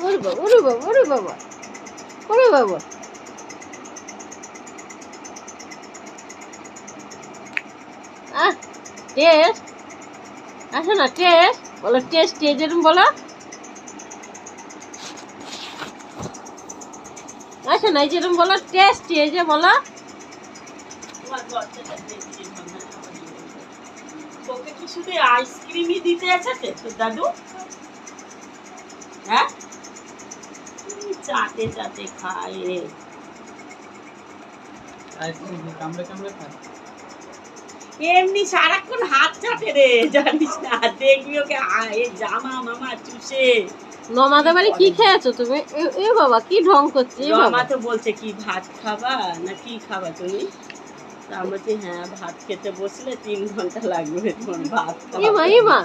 ওরে বাবা, ওরে বাবা, ওরে বাবা, ওরে বাবা। আহ, টেস্ট। আসো না, টেস্ট বলো, টেস্ট যেরকম বলো। আসো না, এই যেরকম বলো, টেস্ট এই যে বলো। তোকে কি শুধু আইসক্রিমই দিতে আছে তোর দাদু? হ্যাঁ, চাটে চাটে খায় রে। এমনি সারাক্ষণ হাত চাটে রে, জানিস না? দেখবি ওকে জামা মামা চুষে। নমাদের বাড়ি কি খেয়েছো তুমি? এ বাবা, কি ঢং করছে এ বাবা। মামা তো বলছে কি ভাত খাবা না কি খাবা তুমি? তা আমি বলছি হ্যাঁ, ভাত খেতে বসলে 3 ঘন্টা লাগবে তোমার ভাত এমা খাওয়া। এমা